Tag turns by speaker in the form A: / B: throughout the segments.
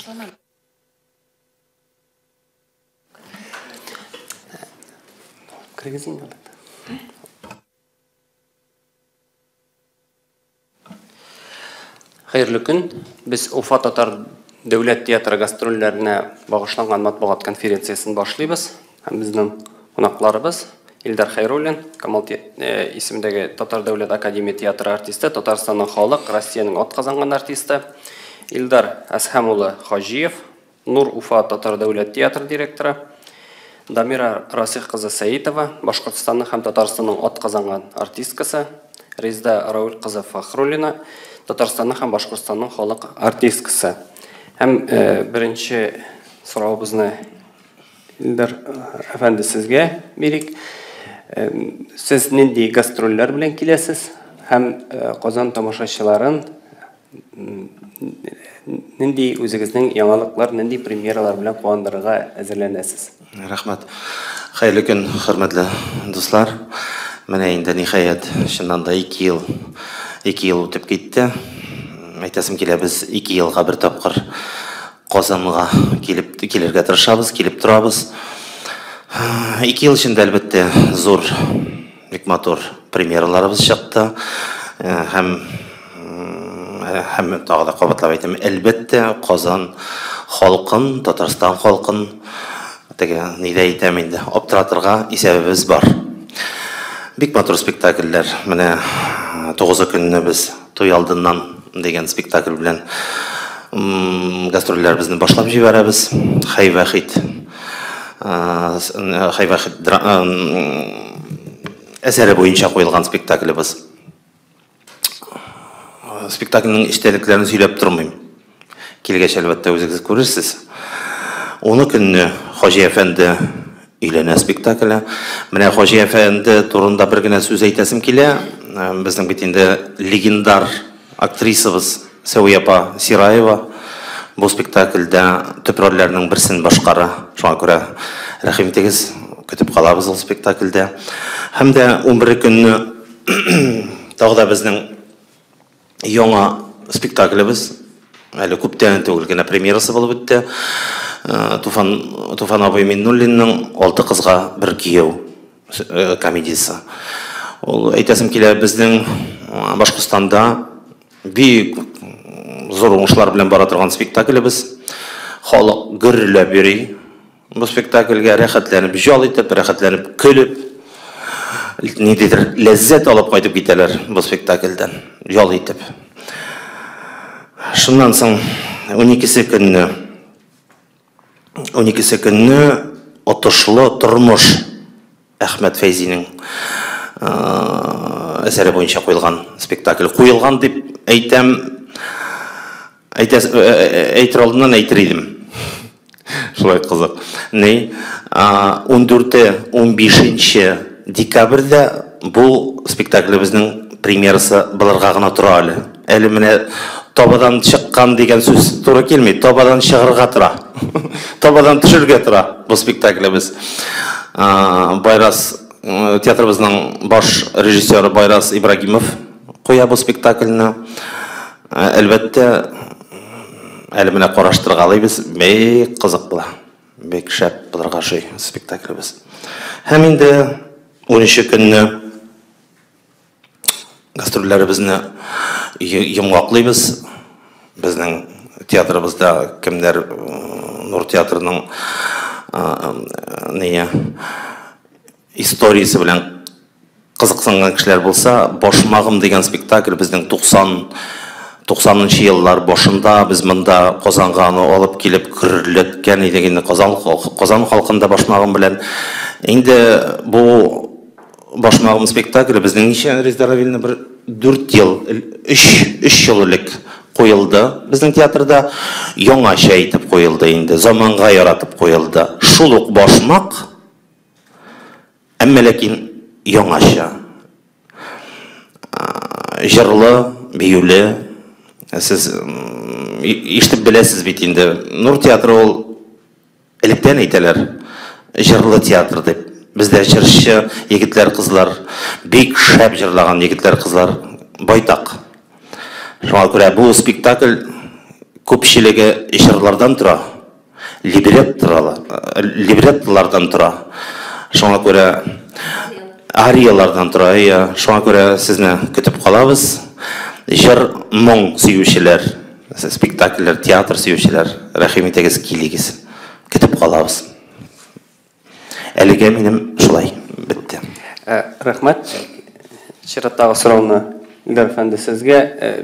A: башланады.
B: Хәерле көн. Без Уфа татар дәүләт театры гастрольләренә багышланган матбугат конференциясын башлыйбыз. Һәм безнең кунакларыбыз Илдар Хәйруллин, Камал исемендәге Татар дәүләт академия театры артисты, Татарстанның халык, Россиянең атказанган артисты Илдар Асхамулы Хаҗиев, Нур Уфа татар дәүләт театры директоры Дамира Расих кызы Сәитова, Башкортстанның һәм Татарстанның атказанган артисткасы Резда Рауль кызы Фахруллина, Татарстанның һәм Башкортстанның халык артисткасы. Һәм беренче сорауыбызны Илдар әфәнде сезгә бирик. Сез нинди гастрольләр белән киләсез һәм Казан тамашачыларын нинди үзегезнең яңалыклар, нинди премьералар белән куандырырга әзерләнәсез?
C: Рәхмәт. Хәерле көн, хөрмәтле дуслар. Менә инде ниһаять чыннан да 2 ел үтеп китте. Әйтәсем килә, без 2 елга бер тапкыр Казанга килергә тырышабыз, килеп торабыз. 2 ел эчендә әлбәттә зур, бик матур премьераларыбыз чыкты. Һәм тагы да кабатлап әйтәм, әлбәттә Казан халкын, Татарстан халкын теге нидә әйтәм инде, аптыратырга исәбебез бар. Бик матур спектакльләр. Менә 9 көнне без туй алдыннан дигән спектакль белән гастрольләребезне башлап җибәрәбез. Хайвахид әсәре буенча куелган спектаклебез. Спектакльнең эчтәлекләрен сөйләп тормыйм. Килгәч әлбәттә үзегез күрерсез. 10 көнне Хаҗи әфәнде өйләнә спектакле. Менә Хаҗи әфәнде турында бер генә сүз әйтәсем килә. Безнең бит инде легендар актрисабыз Сәвия апа Сираева бу спектакльдә төп рольләрнең берсен башкара. Шуңа күрә рәхим итегез, көтеп калабыз ул спектакльдә. Һәм дә 11 көнне тагы да безнең яңа спектаклебез, әле күптән түгел генә премьерасы булып үтте. Туфан абый Миннуллинның 6 кызга бер кияү комедиясе. Ул әйтәсем килә, безнең Башкортстанда бик зур уңышлар белән бара торган спектаклебез. Халык гөрләп йөри. Бу спектакльгә рәхәтләнеп, җал итеп, рәхәтләнеп, көлеп, ниндидер ләззәт алып кайтып китәләр бу спектакльдән, җал итеп. Шуннан соң 12 көнне Отышлы тормыш Әхмәт Фәйзинең әсәре буенча куелган спектакль. Куелган дип әйтер алдыннан әйтер идем. Шулай кызык. 14-15 декабрьдә бу спектаклебезнең премьерасы булырга гына тора әле. Әле менә табадан чыккан дигән сүз туры килми, табадан чыгарга тора. Табадан төшергә тора бу спектаклебез. Байрас театрыбызның баш режиссеры Байрас Ибрагимов куя бу спектакльне. Әлбәттә, әле менә караштыргалыйбыз, бик кызык була. Бик шәп булырга шуй спектаклебез. Һәм инде 13 көнне гастрольләребезне йомгаклыйбыз. Безнең театрыбызда кемнәр Нур театрының историясы белән кызыксынган кешеләр булса, Башмагым дигән спектакль безнең 90-нчы еллар башында без монда Казанга алып килеп күрелгән идек. Инде Казан халкында Башмагым белән инде бу Башмагым спектакле безнең ничә Рездаравилне бер 4 ел, 3 ел элек куелды. Безнең театрда яңача итеп куелды инде, заманга яратып куелды. Шул ук Башмак, әмма ләкин яңача. Җырлы, биюле. Сез ишетеп беләсез бит инде. Нур театры ул электән әйтәләр, җырлы театр дип. Бездә җырчы егетләр, кызлар, бик шәп җырлаган егетләр, кызлар байтак. Шуңа күрә бу спектакль көпшілігі жырлардан тұра, либреттолардан тұра. Шоңа көре ариялардан тұра. Шоңа көре сізні күтіп қалабыз. Жыр мұң сүйушілер, спектакльлер, театр сүйушілер, рахим етегіз келегіз. Күтіп қалабыз. Әліге менім шулай бітті.
B: Рахмет. Шираттағы сұрауны Илдар әфәнді сізге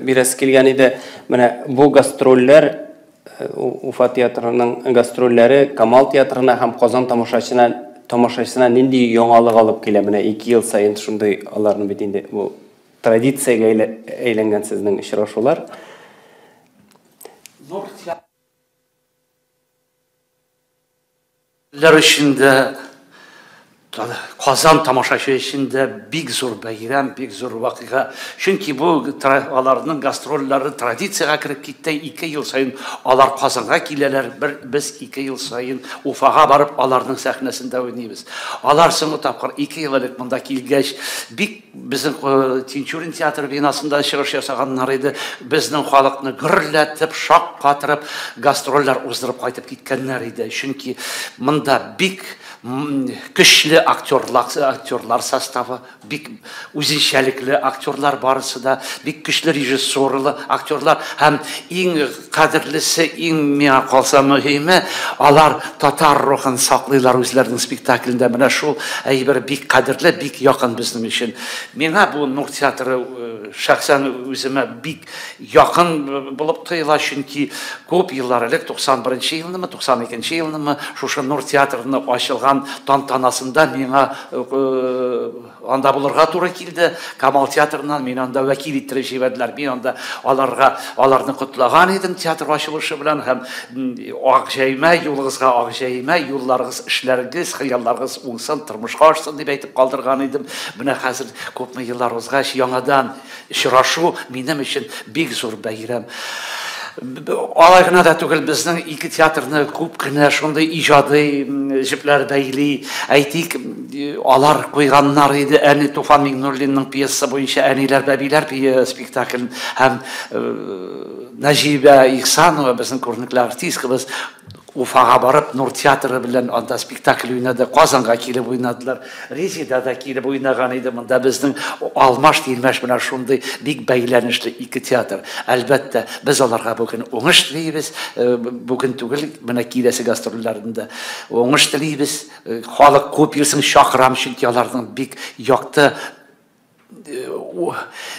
B: біраз келген еді. Бұл гастроллер, Уфа театрының гастроллері Камал театрына һәм Қазан тамашашысына нендей яңалық алып келе? 2 ел сайын шундай аларның бетінде бұл традицияға әйленген сіздің ұшырашулар.
A: Teatrlar içinde, Kazan tamaşaşı içinde big zor bayram, big zor vakıga. Çünkü bu alarının gastrolleri tradisiyaya kirip gitti. 2 yıl sayın alar Kazan'a kileler. Biz 2 yıl sayın Ufağa barıp alarının sahnesinde oynayız. Alar sını tapkar 2 yıllık bunda kilgeç. Bizim Tinçurin Teatr binasında çıkış yasaganlarıydı. Bizden halkını gürletip, şak katırıp, gastroller uzdırıp kaytıp gitkenleriydi. Çünkü bunda big güçlü aktörler sastavı, big uzunçelikli aktörler barısı da, big güçlü rejissörlü aktörler, hem en kadirlisi, en mea kalsa mühimi, alar Tatar ruhun saklıylar özlerinin spektaklinde. Mene şu bir big kadirli, big yakın bizim için. Mene bu Nur Teatrı şahsen özüme big yakın bulup tuyula, çünkü köp yıllar elek 91. yılını mı, 92. yılını mı, şu Nur Teatrı'nı açılgan tantanasında mena anda bulurga tuğra kildi. Kamal Teatrı'ndan mena anda vekil ittirip jibediler. Ben anda alarını kutlagan edim teatr açılışı bilen. Hem ağjayma, yolunuzga ağjayma, yollarınız, işleriniz, hayallarınız olsun, tırmışga açsın diye aytıp kaldırgan edim. Buna hazır köpme yıllarınızga yangadan şıraшу benim için big zor bayram. Alayğına da tügül bizden 2 teatrını köp kine şonday ijadi jipler beyli aytik alar koyganlar idi. Eni Tufan Mignullin'nin piyesi boyunca eniler bebiler spektakl hem Najibe İhsanova bizim kornikli artistkimiz Ufağa barıp Nur Teatrı bilen anda spektakl oynadı. Kazan'a kelip oynadılar. Rezi'de kelip oynagan idi. Bunda bizden almaş değilmeş bina şunday big beylenişli 2 teatr. Elbette biz onlarga bugün oңыш dileybiz. Bugün tügül bina kilesi gastrollerinde oңыш dileybiz. Halk köp yılsın şakram çünkü alardan big yaktı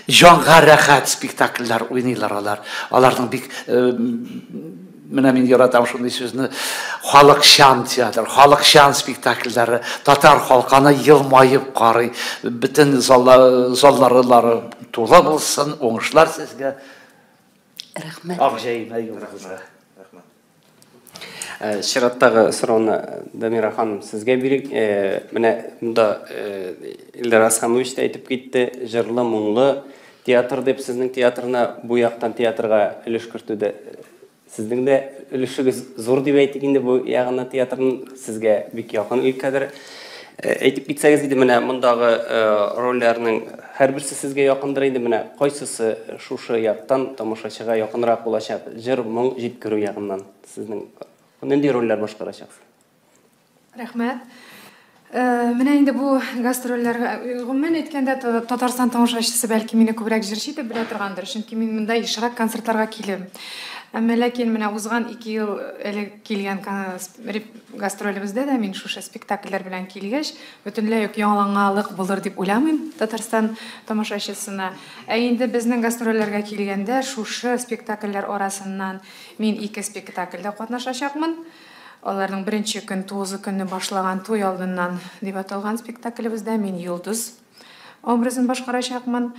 A: Janğa rahat spektakller oynayırlar alar. Alardan big Мен яратам шундай сөзні халық шан театр, халық шан spektaklleri, Tatar халқаны yılmayıp qarый, bütün zallarылары tola bulsun, oңышлар sizge.
D: Рахмет.
A: Ağjayma yolunuzga.
B: Шираттағы сұрауны Дамира ханым сізге берек. Міне мұнда Илдар Асханович та айтып кетті, жырлы, мұңлы театр деп сіздің театрына bu яқтан театрға үлеш кіртуді. Сіздің де үлішігіз зор деп айтығында бұл яғына театрын сізге бек яқын үлкәдір. Айтып кетсәңіз дейді, міне мұндағы роллерінің әрбірсі сізге яқындыр енді, міне қойсысы шушы яқтан тамашашыға яқынырақ болашақ, жыр, мұң жеткіру яғынан сіздің нендей роллер башқарашақсыз?
D: Рахмет. Міне енді бұл гастроллерға ғұммен еткенде Татарстан тамашашысы бәлкі мені көбірек жүршейді біле тұрғандыр. Чүнки мен мұнда ешірақ концертларға келем. Ләкин менә узган 2 ел элек килгән гастролебездә дә мин шушы спектакльләр белән килгәч, бөтенләй үк яңалык булыр дип уйламыйм Татарстан тамашачысына. Инде безнең гастрольләргә килгәндә шушы спектакльләр арасыннан мин 2 спектакльдә катнашачакмын. Аларның беренче көн 9 көнне башлаган туй алдыннан дип аталган спектаклебездә мин Йолдыз образын башкарачакмын.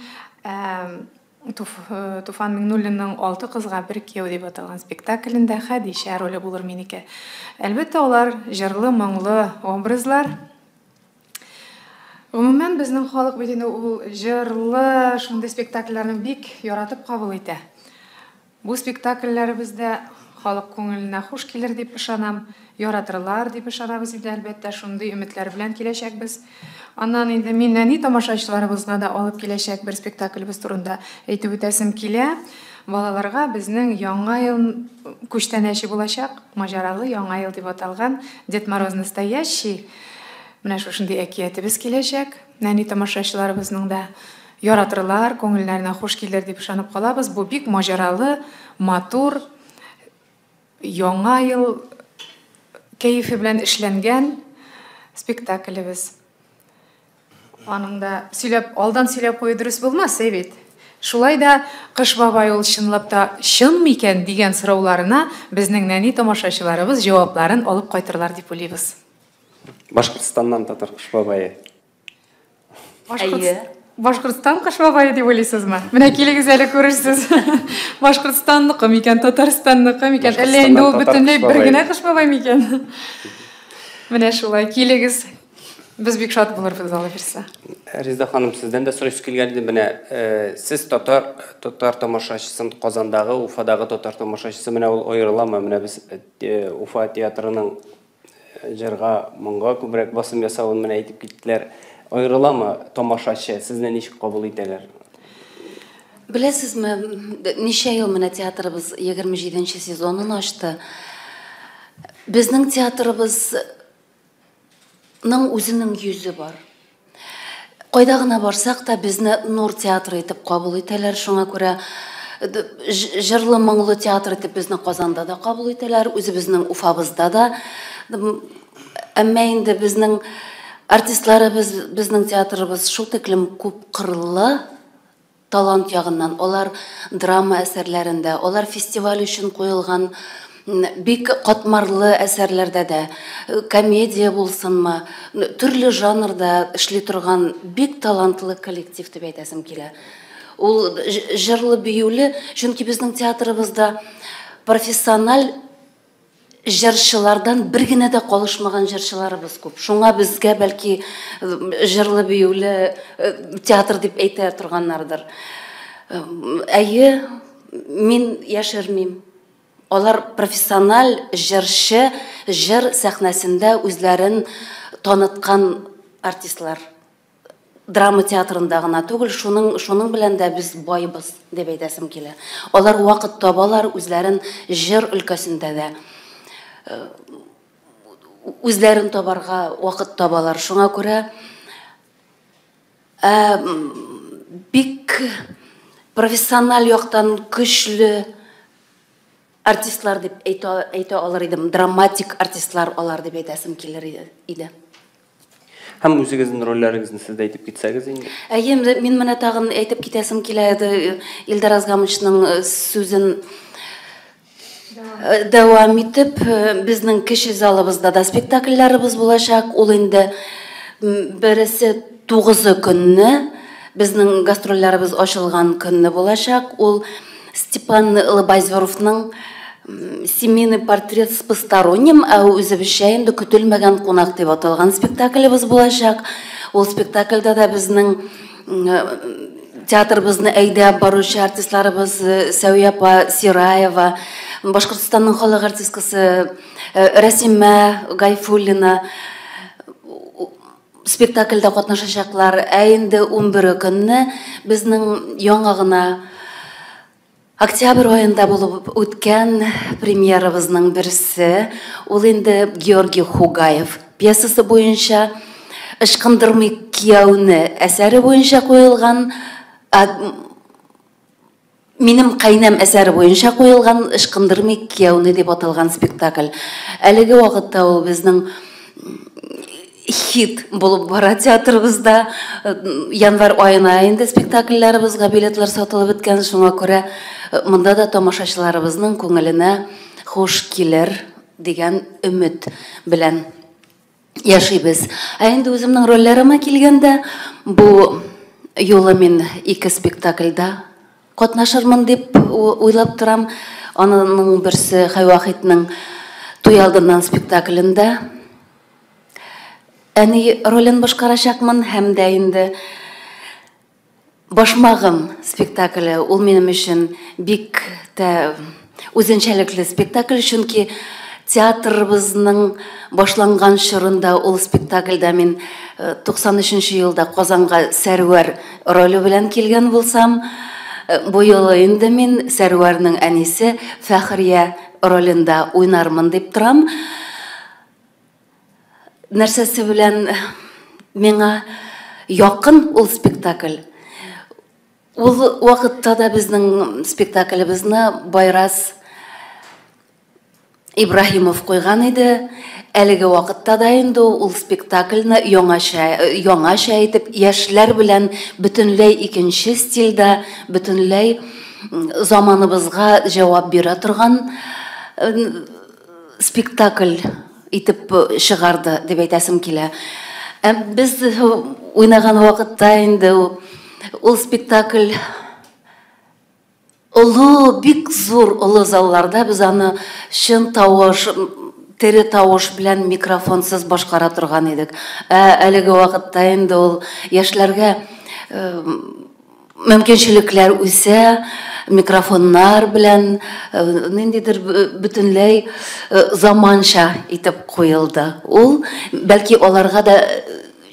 D: Туфан Миңнуллинның 6 кызга бер кияү дип аталган спектаклендә Хәдичә роле булыр минеке. Әлбәттә алар җырлы, моңлы образлар. Гомумән безнең халык бит инде ул җырлы шундый спектакльләрне бик яратып кабул итә. Бу спектакльләребездә халык күңеленә хуш килер дип ышанам, яратырлар дип ышанабыз инде әлбәттә шундый өметләр белән киләчәкбез. Аннан инде миннән тамашачыларыбызга да алып киләчәк бер спектакльбез турында әйтеп үтәсем килә. балаларга безнең яңа ел күчтәнәче булачак, маҗаралы яңа ел дип аталган Дед Мороз настоящий. Менә шушындый әкиятебез киләчәк. Нәни тамашачыларыбызның да яратырлар, күңелләренә хуш килер дип ышанып калабыз. Бу бик маҗаралы, матур, яңа ел кәефе белән эшләнгән спектаклебез. Аның да алдан сөйләп кую дөрес булмас, бит. Шулай да Кыш бабай ул чынлап та чын микән дигән сорауларына безнең нәни тамашачыларыбыз җавапларын алып кайтырлар дип уйлыйбыз.
B: Башкортстаннан татар Кыш бабайы.
D: Башкортстан Кыш бабайы дип уйлыйсызмы? Менә килегез әле күрерсез. Башкортстанныкы микән, Татарстанныкы микән? Әллә инде ул бөтенләй бер генә Кыш бабай микән? Менә шулай килегез. Biz бик шат булырбыз алып бирсә.
B: Реза ханым, сездән дә сорыйсы килгән иде. Менә сез татар тамашачысын Казандагы, Уфадагы татар тамашачысы менә ул аерыламы? Менә без Уфа театрының җырга, моңга күбрәк басым ясавын менә әйтеп киттеләр. Аерыламы тамашачы? Сезне ничек кабул итәләр?
E: Беләсезме, ничә ел менә театрыбыз 27-нче сезонын ачты. Безнең театрыбыз үзенең йөзе бар. Кайда гына барсак та безне Нур театры итеп кабул итәләр. Шуңа күрә җырлы моңлы театр итеп безне Казанда да кабул итәләр, үзебезнең Уфабызда да. Әмма инде безнең артистларыбыз, безнең театрыбыз шул тиклем күп кырлы талант ягыннан. Алар драма әсәрләрендә, алар фестиваль өчен куелган бик катмарлы әсәрләрдә дә, комедия булсынмы, төрле жанрда эшли торган бик талантлы коллектив дип әйтәсем килә. Ул җырлы биюле, чөнки безнең театрыбызда профессиональ җырчылардан бер генә дә калышмаган җырчыларыбыз күп. Шуңа безгә бәлки җырлы биюле театр дип әйтә торганнардыр. Әйе, мин яшермим. Алар профессиональ җырчы, җыр сәхнәсендә үзләрен таныткан артистлар. Драма театрында гына түгел, шуның белән дә без байбыз дип әйтәсем килә. Алар вакыт табалар үзләрен җыр өлкәсендә дә. Үзләрен табарга вакыт табалар. Шуңа күрә бик профессиональ яктан көчле артистлар дип әйтә алар идем, драматик артистлар алар дип әйтәсем килер иде.
B: Һәм үзегезнең рольләрегезне сез дә әйтеп китсәгез инде.
E: Әйе, мин менә тагын әйтеп китәсем килә иде. Илдар Азгамычның сүзен дәвам итеп, безнең кеше залыбызда да спектакльләребез булачак. Ул инде берсе 9 көнне, безнең гастрольләребез ачылган көнне булачак. Ул Степан Лобайзверовның «Семейный портрет с посторонним», үзебезчә инде көтелмәгән кунак дип аталган спектаклебез булачак. Ул спектакльдә дә безнең театрыбызны әйдәп баручы артистларыбыз Сәвия апа Сираева, Башкортстанның халык артисткасы Рәсимә Гайфуллина спектакльдә катнашачаклар. Инде 11 көнне безнең яңа гына октябрь айында булып үткән премьерабызның берсе, ул инде Георгий Хугаев пьесасы буенча «Ышкындырмый кияүне» әсәре буенча куелган, минем кайнам әсәре буенча куелган «Ышкындырмый кияүне» дип аталган спектакль. Әлеге вакытта ул безнең хит булып бара театрыбызда. Январь айына инде спектакльләребезгә билетлар сатылып беткән. Шуңа күрә монда да тамашачыларыбызның күңеленә хуш килер дигән өмет белән яшибез. Инде үземнең рольләремә килгәндә, бу юлы мин 2 спектакльдә катнашырмын дип уйлап торам. Аның берсе Хайвахитның туй алдыннан спектаклендә әни ролен башкарачакмын, һәм дә инде Башмагым спектакле ул минем өчен бик тә үзенчәлекле спектакль, чөнки театрыбызның башланган чорында ул спектакльдә мин 93-нче елда Казанга Сәрвәр роле белән килгән булсам, бу юлы инде мин Сәрвәрнең әнисе Фәхрия ролендә уйнармын дип торам. Нәрсәсе белән миңа якын ул спектакль. Ул вакытта да безнең спектаклебезне Байрас Ибраһимов куйган иде. Әлеге вакытта да инде ул спектакльне яңаша итеп, яшьләр белән бөтенләй икенче стильдә, бөтенләй заманыбызга җавап бирә торган спектакль итеп чыгарды дип әйтәсем килә. Без уйнаган вакытта инде ул спектакль олы, бик зур олы залларда без аны чын тавыш, тере тавыш белән микрофонсыз башкара торган идек. Әлеге вакытта инде ул яшьләргә мөмкинчелекләр үсә, микрофоннар белән ниндидер бөтенләй заманча итеп куелды. Ул бәлки аларга да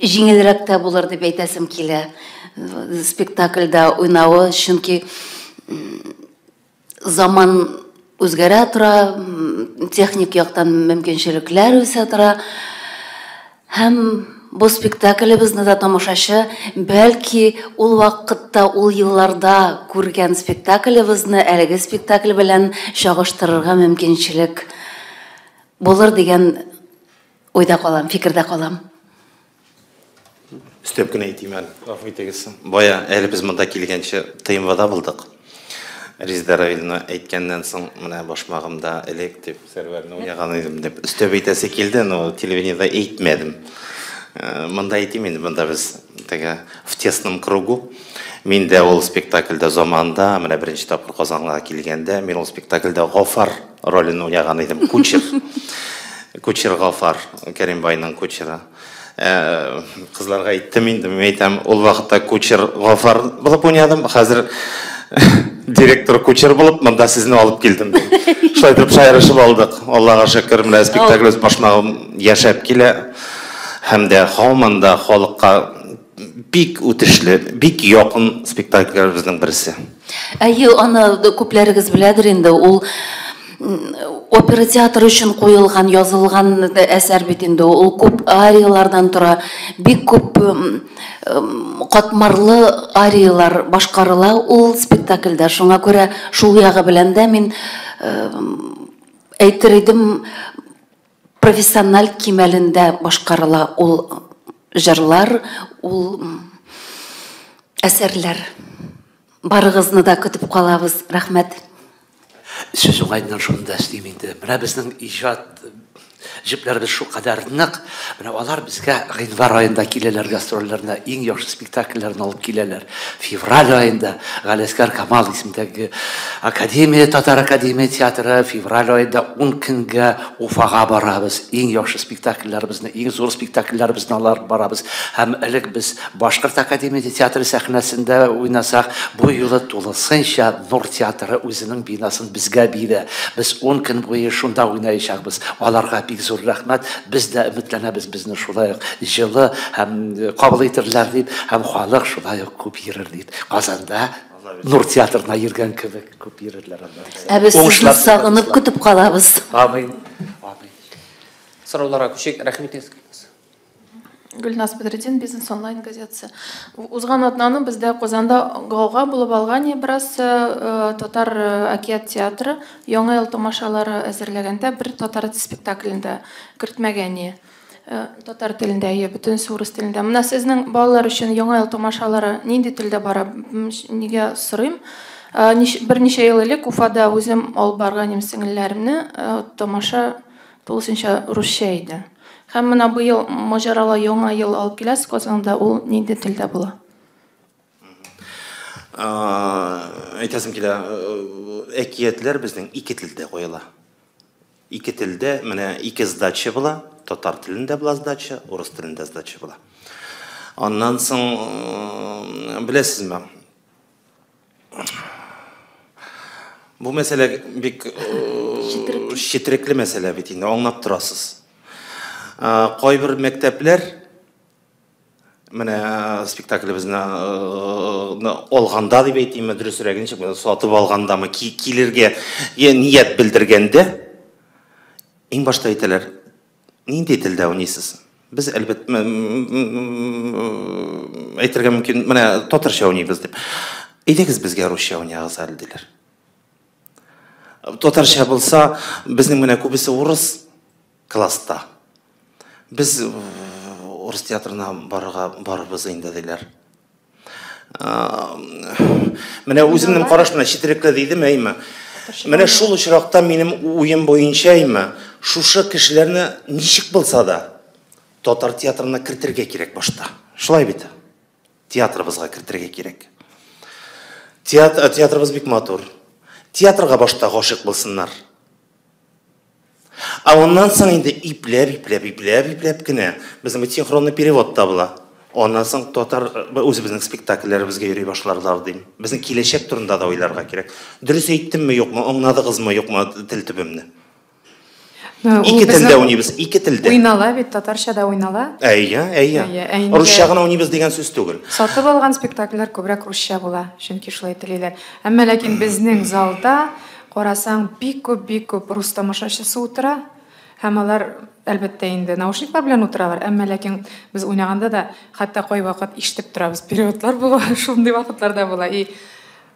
E: җиңелрәк тә булыр дип әйтәсем килә. Спектакльдә уйнавы, чөнки заман үзгәрә тора, техник яктан мөмкинчелекләр үсә тора. Һәм бу спектаклебезне дә тамашачы бәлки ул вакытта, ул елларда күргән спектаклебезне әлеге спектакль белән чагыштырырга мөмкинчелек булыр дигән уйда калам, фикердә калам.
C: Өстәп кенә әйтим әле, гафу итегез. Бая әле без монда килгәнче тыймвада булдык. Резидә Равиловна әйткәннән соң, менә башмагымда элек дип Сәрвәрне уйнаган идем дип өстәп әйтәсе килде, но телевидениедә әйтмәдем. Монда әйтим инде, монда без теге в тесном кругу. Мин дә ул спектакльдә заманда, менә беренче тапкыр Казанга килгәндә, мин ул спектакльдә Гафар ролен уйнаган идем, кучер. Кучер Гафар, Кәрим байның кучеры. Кызларга әйттем инде, мин әйтәм, ул вакытта кучер Гафар булып уйнадым, хәзер директор кучер булып, монда сезне алып килдем. Шулай дип шаярышып алдык. Аллага шөкер, менә спектакль башмагым яшәп килә. Һәм дә һаманда халыкка бик үтешле, бик якын спектакльләребезнең берсе.
E: Әйе, аны күпләрегез беләдер инде, ул опера театры өчен куелган, язылган әсәр бит инде. Ул күп ариялардан тора, бик күп катмарлы ариялар башкарыла ул спектакльдә. Шуңа күрә шул ягы белән дә мин әйтер идем, профессиональ кимәлендә башкарыла ул җырлар, ул әсәрләр. Барыгызны да көтеп калабыз. Рәхмәт.
A: Сөз уңайдан шунда эшлим инде. Менә безнең иҗат җепләребез шу кадәр нык. Менә алар безгә гыйнвар аенда киләләр гастрольләренә, иң яхшы спектакльләрне алып киләләр. Февраль аенда Галискар Камал исемендәге Академия, Татар Академия театры февраль аенда 10 көнгә Уфага барабыз. Иң яхшы спектакльләребезне, иң зур спектакльләребезне алар барабыз. Һәм элек без Башкорт Академия театры сәхнәсендә уйнасак, бу юлы тулысынча Нур театры үзенең бинасын безгә бирә. Без 10 көн буе шунда уйнаячакбыз. Аларга бик зур рәхмәт. Без дә өметләнәбез безне шулай җылы һәм кабул итерләр дип, һәм халык шулай күп йөрер дип. Казанда Нур театрына йөргән кебек күп йөрерләр.
E: Без сезне сагынып көтеп калабыз.
A: Амин. Амин.
B: Сорауларга күчик, рәхмәт ескәнсез.
F: Гүлназ Бедретдин, Бизнес онлайн газетасы. Узган атнаны бездә Казанда гауга булып алган бераз татар әкият театры яңа ел тамашалары әзерләгәндә бер татар спектаклендә кертмәгән. Татар телендә, бөтен урыс телендә. Менә сезнең балалар өчен яңа ел тамашалары нинди телдә бара? Нигә сорыйм? Берничә ел элек Уфада үзем алып барган сеңелләремне тамаша тулысынча русча иде. Һәм менә быел маҗаралы яңа ел алып киләсез Казанда, ул нинди телдә була?
C: Әйтәсем килә, әкиятләр безнең ике телдә куела. Ике телдә, менә ике сдача була, татар телендә була сдача, урыс телендә сдача була. Аннан соң, беләсезме? Бу мәсьәлә бик четирекле мәсьәлә бит инде, аңлап торасыз. Кайбер мәктәпләр менә спектаклебезне алганда дип әйтим, дөресрәк ничек, сатып алгандамы, килергә ният белдергәндә, иң башта әйтәләр, нинди телдә уйныйсыз? Без әлбәттә әйтергә мөмкин, менә татарча уйныйбыз дип. Әйдәгез безгә русча уйнагыз әле диләр. Татарча булса, безнең менә күбесе урыс класста. Без урыс театрына барыбыз инде диләр. Менә үземнең караш менә читерекле дидем, әйме. Менә шул очракта минем уем буенча, әйме, шушы кешеләрне ничек булса да татар театрына кертергә кирәк башта. Шулай бит. Театрыбызга кертергә кирәк. Театрыбыз бик матур. Театрга башта гашык булсыннар. Оннан соң инде ипләп кенә безнең синхронный перевод табыла. Оннан соң татар үзебезнең спектакльләребезгә йөри башларлар дим. Безнең киләчәк турында да уйларга кирәк. Дөрес әйттемме, юкмы, аңладыгызмы, юкмы тел төбемне? Ике телдә уйныйбыз, ике телдә.
D: Уйнала бит, татарчада уйнала.
C: Әйе. Русча гына уйныйбыз дигән сүз түгел.
D: Сатып алган спектакльләр күбрәк русча була, чөнки шулай телиләр. Әмма ләкин безнең залда карасаң бик күп рус тамашачысы утыра. Һәм алар әлбәттә инде наушниклар белән утыралар. Әмма ләкин без уйнаганда да хәтта кай вакыт ишетеп торабыз. Переводлар була, шундый вакытларда була. И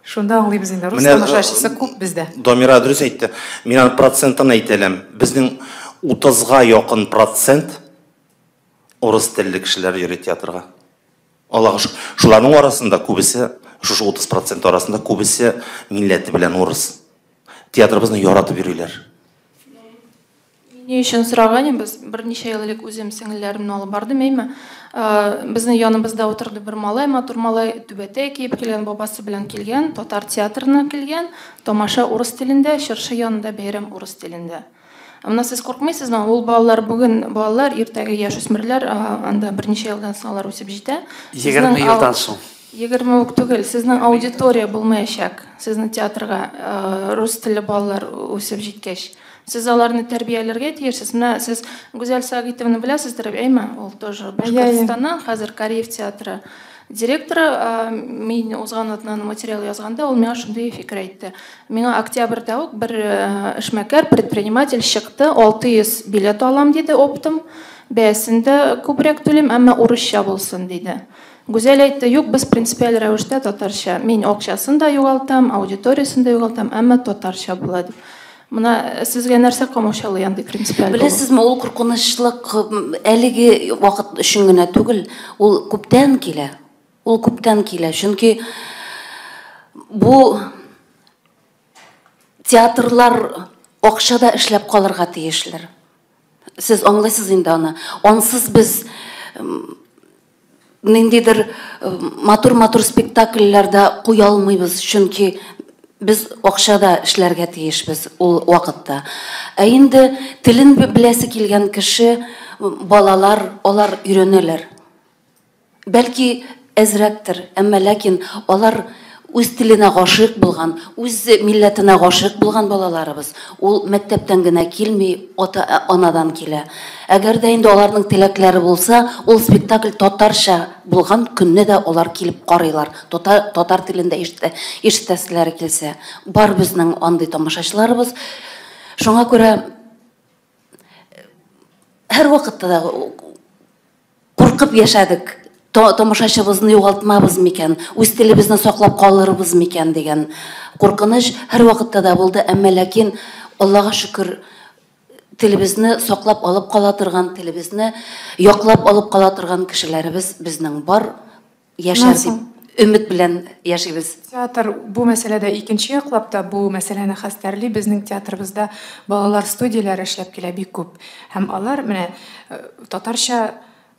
D: шунда аңлыйбыз инде рус тамашачысы күп бездә.
C: Дамира дөрес әйтте. Мин аны процентын әйтәләм. Безнең 30-га якын процент урыс телле кешеләр йөри театрга. Аллага шуларның арасында күбесе, шушы 30% арасында күбесе милләте белән урыс. Театрыбызны яратып йөриләр.
F: Ни өчен сораган, без берничә ел элек үзем сеңелләремне алып бардым, әйме. Безнең яныбызда утырды бер малай, матур малай, түбәтә киеп килгән, бабасы белән килгән, татар театрына килгән, тамаша урыс телендә, чыршы янында бәйрәм урыс телендә. Менә сез куркмыйсызмы? Ул балалар бүген, балалар, иртәге яшүсмерләр, анда берничә елдан соң алар үсеп җитә.
A: 20 елдан соң.
F: 20 ук түгел, сезнең аудитория булмаячак. Сезнең театрга рус телле балалар үсеп җиткәч. Сез аларны тәрбияләргә тиешсез. Менә сез Гүзәл Сагитовны беләсездер, әйме? Ул тоже Башкортстаннан, хәзер Кореев театры директоры. Мин узган атнаны материал язганда, ул миңа шундый фикер әйтте. Миңа октябрьдә ук бер эшмәкәр, предприниматель чыкты, 600 билет алам диде, оптым. Бәясендә күбрәк түлим, әмма урысча булсын диде. Гүзәл әйтте, юк, без принципиаль рәвештә татарча. Мин акчасын да югалтам, аудиториясын да югалтам, әмма татарча була дип. Менә сезгә нәрсә камашалы янды принципиаль?
E: Беләсезме, ул куркынычлык әлеге вакыт өчен генә түгел, ул күптән килә. Ул күптән килә, чөнки бу театрлар акчада эшләп калырга тиешләр. Сез аңлайсыз инде аны. Ансыз без ниндидер матур спектакльләрдә куя алмыйбыз, чөнки без акчада эшләргә тиешбез ул вакытта. Ә инде телен беләсе килгән кеше, балалар, алар өйрәнәләр. Бәлки әзрәктер, әмма ләкин алар үз теленә гашык булган, үз милләтенә гашык булган балаларыбыз. Ул мәктәптән генә килми, ата-анадан килә. Әгәр дә инде аларның теләкләре булса, ул спектакль татарча булган көнне дә алар килеп карыйлар. Татар телендә ишетәселәре килсә. Бар безнең андый тамашачыларыбыз. Шуңа күрә һәр вакытта да куркып яшәдек. Тамашачыбызны югалтмабыз микән, үз телебезне саклап калырбыз микән дигән куркыныч һәр вакытта да булды, әмма ләкин Аллага шөкер, телебезне саклап алып кала торган, телебезне яклап алып кала торган кешеләребез безнең бар, яшәр дип өмет белән яшибез.
D: Театр бу мәсьәләдә икенче яклап та бу мәсьәләне хәстәрли. Безнең театрыбызда балалар студияләре эшләп килә бик күп. Һәм алар менә татарча,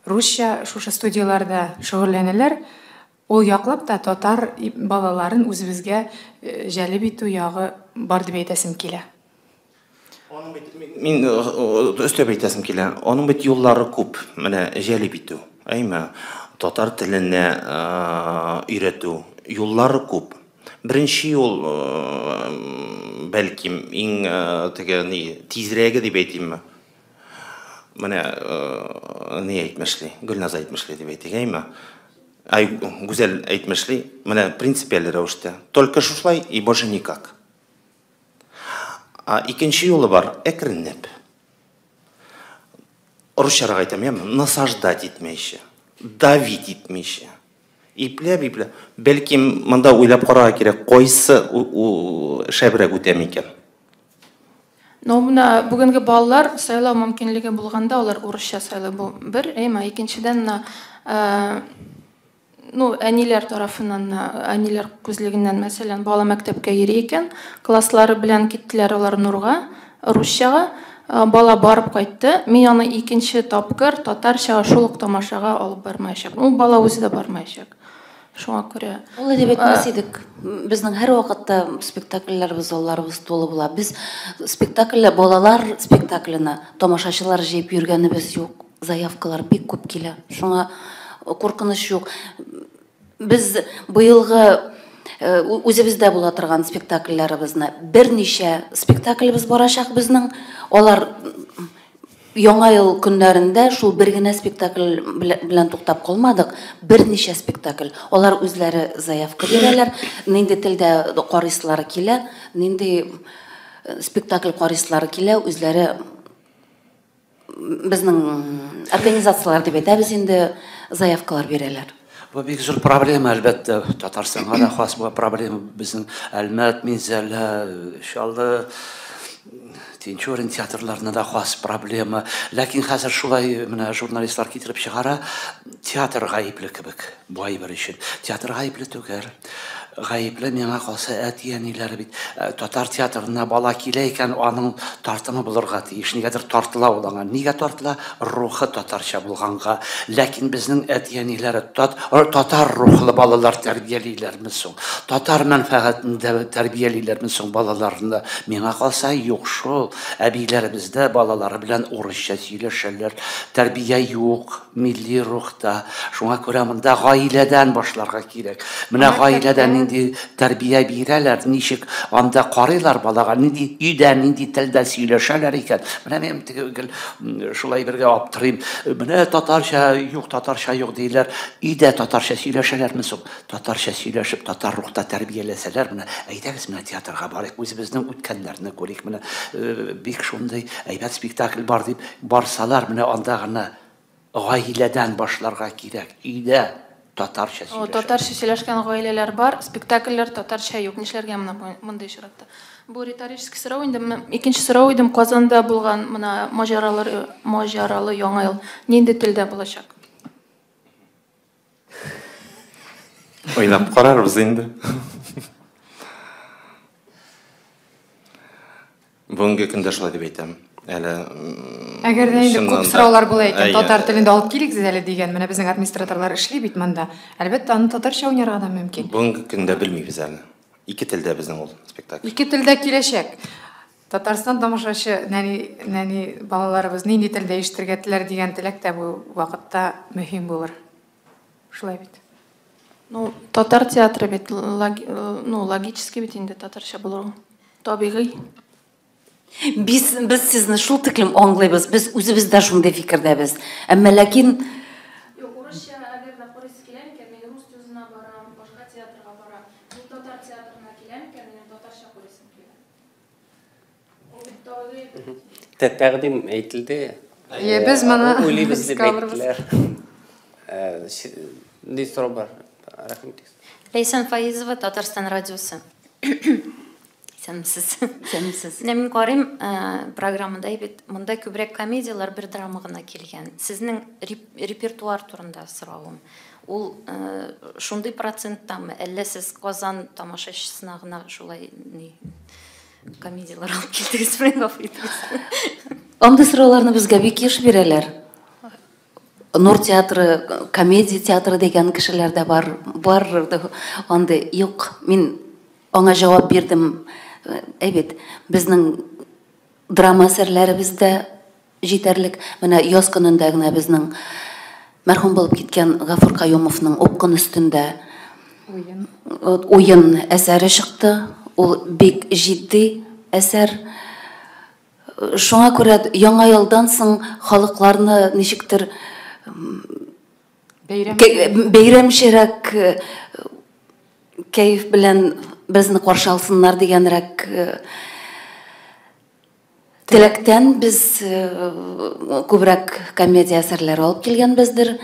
D: русча шушы студияларда шөгыльләнәләр. Ул яклап та татар балаларын үзебезгә җәлеп итү ягы бар дип әйтәсем килә.
C: Мин өстәп әйтәсем килә. Аның бит юллары күп. Менә җәлеп итү. Әйме, татар теленә өйрәтү юллары күп. Беренче юл бәлки иң тизрәге дип әйтимме. менә не әйтмешли, Гөлназ әйтмешли дип әйтегәйме? Ай, Гүзәл әйтмешли, менә принципиаль рәвештә. Только шулай и больше никак. Икенче юлы бар, әкренләп. Русчарга әйтәм, насаждать итмәйчә, давить итмәйчә. Ипләп. Бәлким монда уйлап карарга кирәк, кайсы шәбрәк үтәм икән.
F: Но мына бүгенге балалар сайлау мөмкинлеге булганда, алар урысча сайлый бу бер, икенчедән әниләр тарафыннан, әниләр күзлегеннән, мәсәлән, бала мәктәпкә йөри икән, класслары белән киттеләр алар Нурга, русчага, бала барып кайтты. Мин аны икенче тапкыр татарчага шул ук тамашага алып бармаячак. Бала үзе дә бармаячак. Шуңа күрә.
E: Ул дип әйтмәс идек. Безнең һәр вакытта спектакльләребез, алларыбыз тулы була. Без балалар спектакленә тамашачылар җыеп йөргәнебез юк. Заявкалар бик күп килә. Шуңа куркыныч юк. Без быелгы үзебездә була торган спектакльләребезне берничә спектакльбез барачак безнең. Алар яңа ел көннәрендә шул бер генә спектакль белән туктап калмадык. Берничә спектакль. Алар үзләре заявка бирәләр. Нинди телдә карыйсылары килә, нинди спектакль карыйсылары килә, үзләре безнең организациялар дип әйтәбез инде, заявкалар бирәләр.
A: Бу бик зур проблема, әлбәттә. Татарстанга да хас бу проблема. Безнең Әлмәт, Минзәлә, Шалды, Тинчурин театрларына да хас проблема. Ләкин хәзер шулай менә журналистлар китереп чыгара, театр гаепле кебек. Бу әйбер өчен. Театр гаепле түгел. Гаепле миңа калса әтиәниләре бит. Татар театрына бала килә икән, аның тартымы булырга тиеш. Нигәдер тартыла ул аңа. Нигә тартыла? Рухы татарча булганга. Ләкин безнең әтиәниләре татар рухлы балалар тәрбиялиләрме соң? Татар мәнфәгатендә тәрбиялиләрме соң балаларны? Миңа калса юк шул. Әбиләребездә балалары белән урысча сөйләшәләр. Тәрбия юк, милли рухта. Шуңа күрә монда гаиләдән башларга кирәк. Менә гаиләдән нинди тәрбия бирәләр, ничек анда карыйлар балага, нинди өйдә, нинди телдә сөйләшәләр икән. Менә мен тегел шулай бергә аптырыйм. Менә татарча юк диләр. Өйдә татарча сөйләшәләрме соң? Татарча сөйләшеп, татар рухта тәрбияләсәләр, менә әйдәгез менә театрга барыйк, үзебезнең үткәннәрне күрик. Менә бик шундый әйбәт спектакль бар дип барсалар, менә анда гына гаиләдән башларга кирәк. Өйдә татарча сөйләшәләр.
F: Татарча сөйләшкән гаиләләр бар, спектакльләр татарча юк. Нишләргә мондай чиратта? Бу риторический сорау инде. Икенче сорау идем, Казанда булган менә маҗаралы яңа ел нинди телдә булачак?
C: Уйлап карарбыз инде. Бүгенге көндә шулай дип әйтәм.
D: Әгәр дә инде күп сораулар була икән, татар телендә алып килегез әле дигән, менә безнең администраторлар эшли бит монда. Әлбәттә, аны татарча уйнарга да мөмкин.
C: Бүгенге көндә белмибез әле. Ике телдә безнең ул спектакль.
D: Ике телдә киләчәк. Татарстан тамашачы нәни балаларыбыз нинди телдә ишетергә теләр дигән теләк тә бу вакытта мөһим булыр. Шулай бит.
F: Татар театры бит логически бит инде татарча булыр. Табигый.
E: Biz sizni шул тиклем аңлыйбыз, без үзебездә шундый фикердәбез. Әмма ләкин
F: Урысча әгәр дә карыйсы килә икән, мин рус төзенә барам, башка театрга барам. Мин татар театрына килә икән, мин татарча карыйсым килә.
B: Тәкъдим әйтелде.
D: Без моны
B: Уйлыйбыз дип әйттеләр. Ди сорау бар. Рәхмәт.
G: Лейсан Фаизова, Татарстан радиосы. Сәмсез. Мен карыйм, программада бит монда күбрәк комедиялар, бер драма гына килгән. Сезнең репертуар турында сорауым. Ул шундый проценттамы, әллә сез Казан тамашачысына гына шулай комедиялар алып килдегез, гафу итегез.
E: андый сорауларны безгә бик еш бирәләр. Нур театры, комедия театры дигән кешеләр дә бар андый юк. Мин аңа җавап бирдем. Әйбәт, безнең драма әсәрләребездә җитәрлек. Менә яз көнендә генә безнең мәрхүм булып киткән Гафур Каюмовның Упкын өстендә уен әсәре чыкты. Ул бик җитди әсәр. Шуңа күрә яңа елдан соң халыкларны ничектер бәйрәмчәрәк кәйф белән безне каршы алсыннар дигәнрәк теләктән без күбрәк комедия әсәрләре алып килгәнбездер.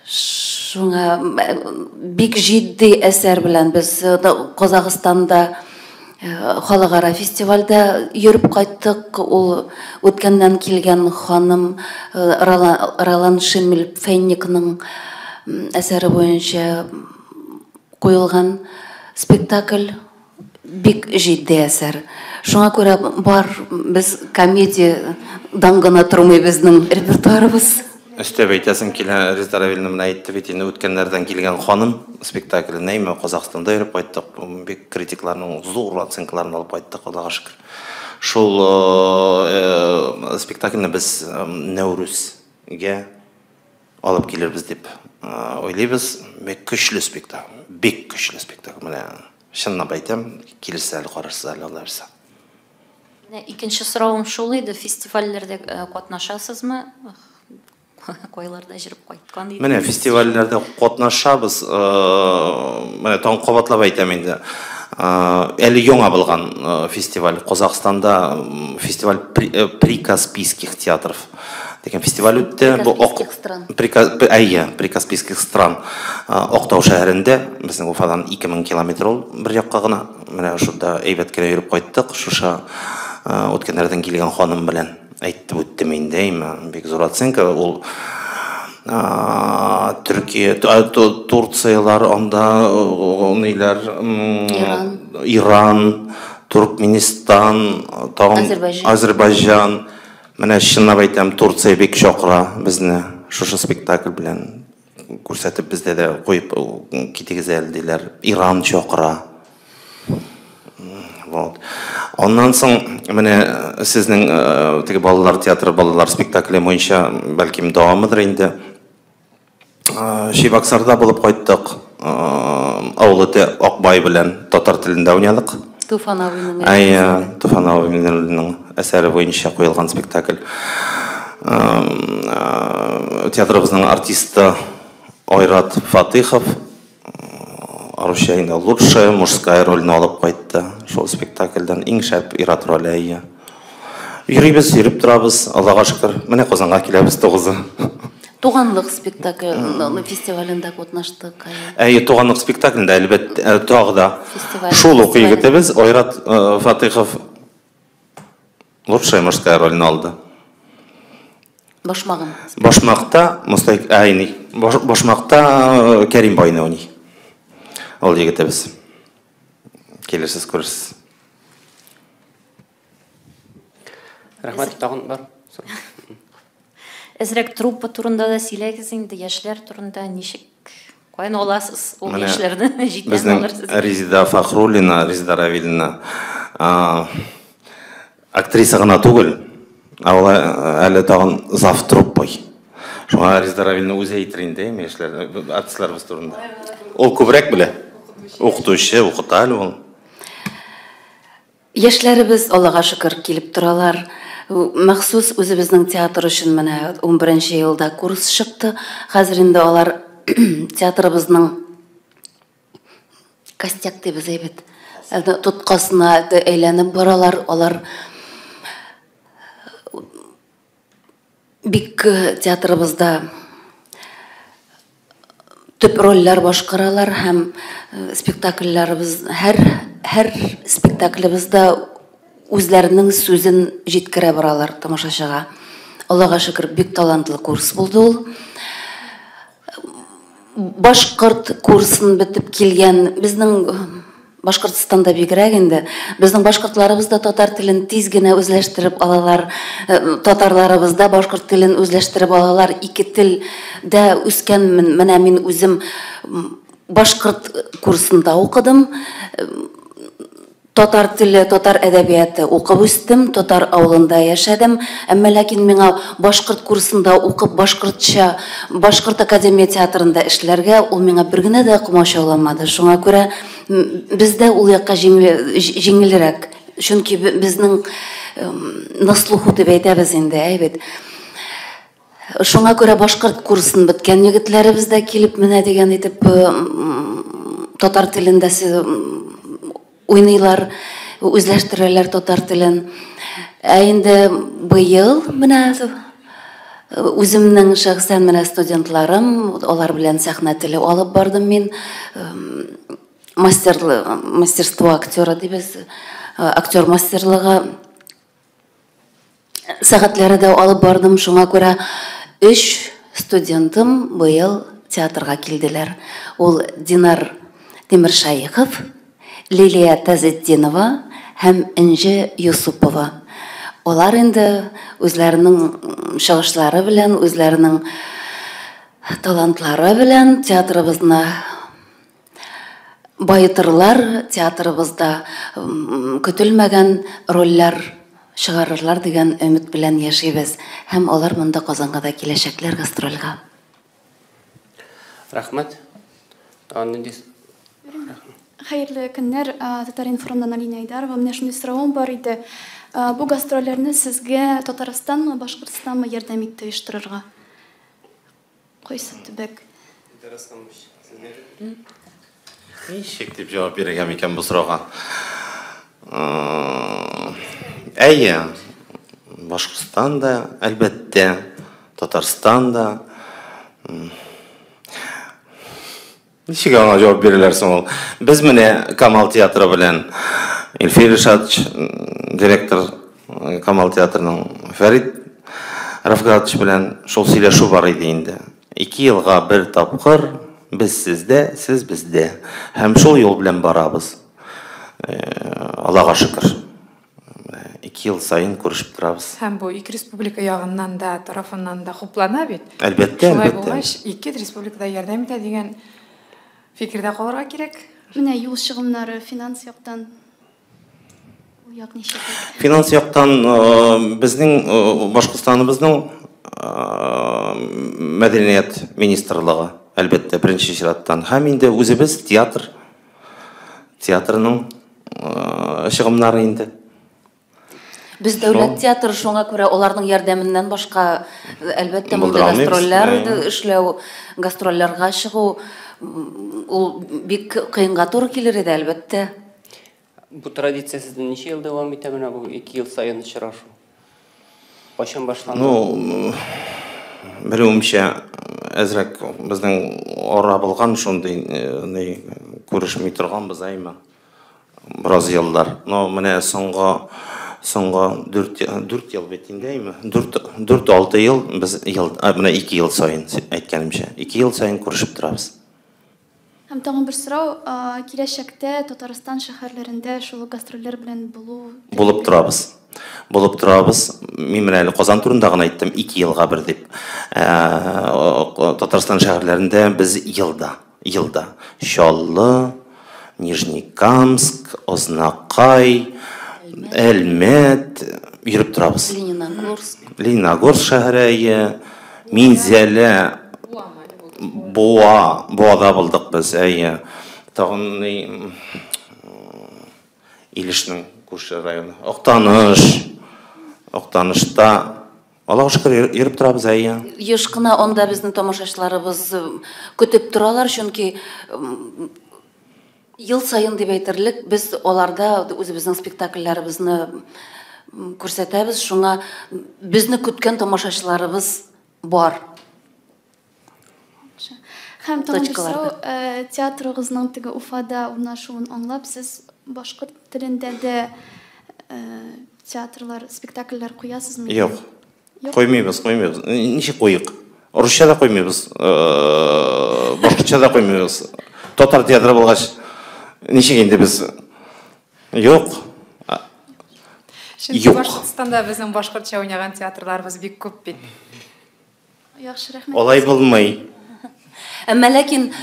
E: Шуңа бик җитди әсәр белән без Казакъстанда халыкара фестивальдә йөреп кайттык. Ул үткәннән килгән ханым Ролан Шемель-Фейникның әсәре буенча куелган спектакль бик җитди әсәр. Шуңа күрә бар без комедиядан гына тормый безнең репертуарыбыз.
C: Өстәп әйтәсем килә, Резда Равиловна менә әйтте бит, инде үткәннәрдән килгән ханым спектакле нәйме Казакъстанда йөреп кайттык. Бик критикларның зур оценкаларын алып кайттык, Аллага шөкер. Шул спектакльне без Нәүрүзгә алып килербез дип уйлыйбыз. Бик көчле спектакль. Бик көчле спектакль. Менә чынлап әйтәм, килерсә әле карарсыз әле Алла берсә.
G: Икенче соравым шул иде, фестивальләрдә катнашасызмы? Койларда жүріп кайткан идем.
C: Менә фестивальләрдә катнашабыз. Менә таң кабатлап әйтәм инде. Әле яңа булган фестиваль Казакъстанда, фестиваль прикаспийских театров. Дигән фестиваль үтте. Бу Прикаспийских стран. Актау шәһәрендә, безнең Уфадан 2000 километр ул бер якка гына. Менә шунда әйбәт кенә йөреп кайттык. Шуша үткәннәрдән килгән ханым белән әйтеп үттем инде, бик зур оценка. Ул Төркия, Турциялар, анда Иран, Туркменистан, Азербайҗан. Менә чынлап әйтәм, Турция бик чакыра безне шушы спектакль белән күрсәтеп, бездә дә куеп китегез әле диләр. Иран чакыра. Ondan соң менә сезнең теге балалар театры, балалар спектакле буенча бәлким дәвамыдыр инде. Шиваксарда булып кайттык. Авылы Акбай белән татар телендә уйнадык. Туфановның әсәре буенча куелган спектакль. Театрыбызның артисты Айрат Фатихов Арушайна лучшая мужская роль алып кайтты. Шул спектакльдән иң шәп ир-ат роле. Йөрибез, йөреп торабыз, Аллага шөкер. Менә Казанга киләбез 9-ы.
E: Туганлык спектакль фестивалендә катнаштык.
C: Туганлык спектаклендә әлбәттә тагы да шул ук егетебез Айрат Фатихов лучшая мужская роль алды. Башмакта Мустафа Айни. Башмакта Кәрим Байнауни. Ол егетебез. Келесіз көресіз.
B: Рахмат, тагын бар.
G: Әзрәк труппа турында да сөйләгез инде, яшьләр турында ничек каян аласыз ул яшьләрне җитән алырсыз?
C: Резида Фахруллина, Резида Равиловна актриса гына түгел, әле тагын зав труппой. Шуңа Резида Равиловна үзе әйтер инде, яшьләр, артистларыбыз турында. Ул күбрәк белә. Укытучы, укыта әле ул.
E: Яшьләребез Аллага шөкер килеп торалар. Махсус үзебезнең театр өчен менә 11нче елда курс чыкты. Хәзер инде алар театрыбызның костяк дибез әйбәт. Тоткасына әйләнеп баралар. Алар бик театрыбызда төп рольләр башкаралар һәм спектакльләребез һәр спектаклебездә үзләренең сүзен җиткерә баралар тамашачыга. Аллага шөкер, бик талантлы курс булды ул. Башкорт курсын бетеп килгән безнең Башкортстанда бигрәк инде безнең башкортларыбыз да татар телен тиз генә үзләштереп алалар. Татарларыбыз да башкорт телен үзләштереп алалар. Ике телдә үскәнмен. Менә мин үзем башкорт курсында укыдым. Татар теле, татар әдәбияты укып үстем, татар авылында яшәдем. Әмма ләкин миңа башкорт курсында укып башкортча, башкорт академия театрында эшләргә ул миңа бер генә дә комачауламады. Шуңа күрә бездә ул якка җиңелрәк. Чөнки безнең на слуху дип әйтәбез инде, әйбет. Шуңа күрә башкорт курсын биткән егетләребез дә килеп менә дигән итеп татар телендә уйныйлар, үзләштерәләр татар телен. Инде быел менә үземнең шәхсән менә студентларым, алар белән сәхнә теле алып бардым мин. Мастерство актера дибез, актер мастерлыгы сәгатьләре дә алып бардым. Шуңа күрә 3 студентым быел театрга килделәр. Ул Динар Тимершаихов, Лилия Тазетдинова һәм Инҗе Юсупова. Олар инде үзләренең чыгышлары белән, үзләренең талантлары белән театрыбызны байытырлар, театрыбызда көтелмәгән рольләр чыгарырлар дигән өмет белән яшибез. Һәм алар монда Казанга да киләчәкләр гастрольгә.
B: Рәхмәт.
H: Хәерле көннәр, Татар-Информдан Алина Айдарова. Менә шундый соравым бар иде. Бу гастрольләрне сезгә Татарстанмы, Башкортстанмы ярдәм итте оештырырга? Кайсы төбәк?
C: Ничек дип җавап бирергә микән бу сорауга? Әйе, Башкортстан да, әлбәттә, Татарстан да. Ничек аңа җавап бирәләр соң ул? Без менә Камал театры белән Илфир Ишатович, директор Камал театрының Фәрит Рафгатович белән шул сөйләшү бар иде инде. 2 елга бер тапкыр без сездә, сез бездә. Һәм шул юл белән барабыз. Аллага шөкер. 2 ел сайын күрешеп торабыз.
D: Һәм бу 2 республика ягыннан да, тарафыннан да хуплана бит.
C: Әлбәттә,
D: Шулай
C: әлбәттә.
D: булгач, 2 республикада ярдәм итә дигән фикердә калырга кирәк.
H: Менә юл чыгымнары финанс яктан як ничек?
C: Финанс яктан безнең Башкортстаныбызның мәдәният министрлыгы әлбәттә беренче чираттан һәм инде үзебез театрның чыгымнары инде.
E: Без дәүләт театры, шуңа күрә аларның ярдәменнән башка әлбәттә монда гастрольләр эшләү, гастрольләргә чыгу ул бик кыенга туры килер иде әлбәттә.
B: Бу традиция сездә ничә ел дәвам итә менә бу 2 ел сайын очрашу? Кайчан башланды?
C: Белүемчә, әзрәк безнең ара булган шундый күрешми торганбыз әйме. Бераз еллар. Менә соңгы 4 ел бит инде әйме. 4-6 ел без менә 2 ел сайын әйткәнемчә. 2 ел сайын күрешеп торабыз.
H: Һәм тагын бер сорау, киләчәктә Татарстан шәһәрләрендә шул гастрольләр белән
C: булып торабыз. Мин менә Казан турында гына әйттем 2 елга бер дип. Татарстан шәһәрләрендә без елда Чаллы, Нижнекамск, Ознакай, Әлмәт йөреп торабыз. Лениногорск шәһәре, Минзәлә, Буада булдык без, әйе. Тагын Илешнең күрше районы. Актанышта Аллага шөкер йөреп торабыз, әйе.
E: Еш кына анда безнең тамашачыларыбыз көтеп торалар, чөнки ел сайын дип әйтерлек, без аларда үзебезнең спектакльләребезне күрсәтәбез, шуңа безне көткән тамашачыларыбыз бар.
H: Һәм тагын бер сорау, театрыгызның теге Уфада урнашуын аңлап, сез башкорт телендә дә театрлар, спектакльләр куясызмы?
C: Юк. Коймыйбыз. Ничек куйык? Русча да коймыйбыз, башкортча да коймыйбыз. Татар театры булгач, ничек инде без? Юк.
D: Башкортстанда безнең башкортча уйнаган театрларыбыз бик күп бит.
H: Яхшы, рәхмәт.
C: Алай булмый.
E: Әмма ләкин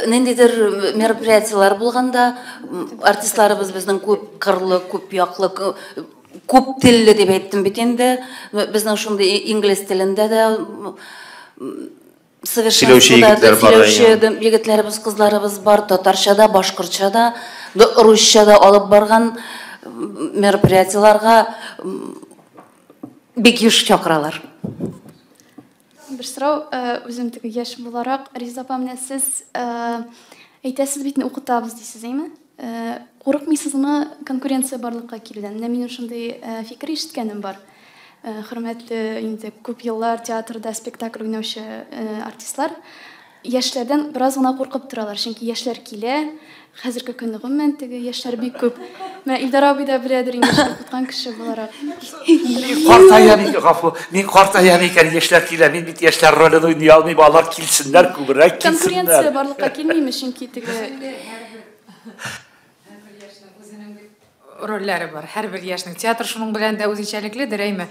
E: ниндидер мероприятиялар булганда артистларыбыз безнең күп кырлы, күп яклы, күп телле дип әйттем бит инде. Безнең шундый инглиз телендә дә сөйләүче егетләребез, кызларыбыз бар, татарча да, башкортча да, русча да алып барган мероприятияларга бик еш чакыралар.
H: Бер сорау, үзем теге яшь буларак, Риза апа, менә сез әйтәсез бит, укытабыз дисез, әйме? Курыкмыйсызмы конкуренция барлыкка килгән? Менә мин шундый фикер ишеткәнем бар. Хөрмәтле инде күп еллар театрда спектакль уйнаучы артистлар яшьләрдән бераз гына куркып торалар, чөнки яшьләр килә. Хәзерге көнне гомумән теге яшьләр бик күп. Менә Илдар абый да беләдер инде, укыткан кеше буларак.
A: Мин картаям икән, яшьләр килә, мин бит яшьләр ролен уйный алмыйм, алар килсеннәр, күбрәк килсеннәр.
H: Конкуренция барлыкка килмиме, чөнки теге
D: рольләре бар. Һәрбер яшьнең театр шуның белән дә үзенчәлекледер, әйме.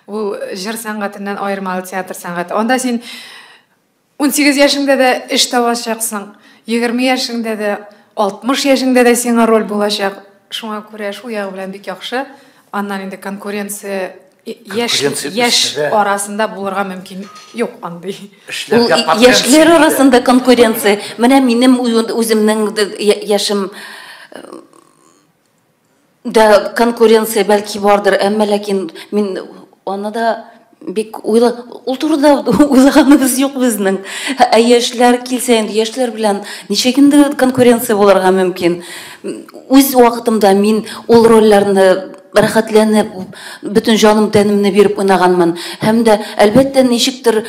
D: Ул җыр сәнгатеннән аермалы театр сәнгате. Анда син 18 яшеңдә дә эш табачаксың, 20 яшеңдә дә, 60 яшеңдә дә сиңа роль булачак. Шуңа күрә шул ягы белән бик яхшы. Аннан инде конкуренция яшь арасында булырга мөмкин юк андый.
E: Яшьләр арасында конкуренция. Менә минем үземнең яшем да конкуренция бәлки бардыр, әмма ләкин мин аны да бик ул турыда уйлаганыбыз юк безнең. Яшьләр килсә инде, яшьләр белән ничек инде конкуренция булырга мөмкин. Үз вакытымда мин ул рольләрне рәхәтләнеп, бөтен җаным тәнемне биреп уйнаганмын. Һәм дә әлбәттә ничектер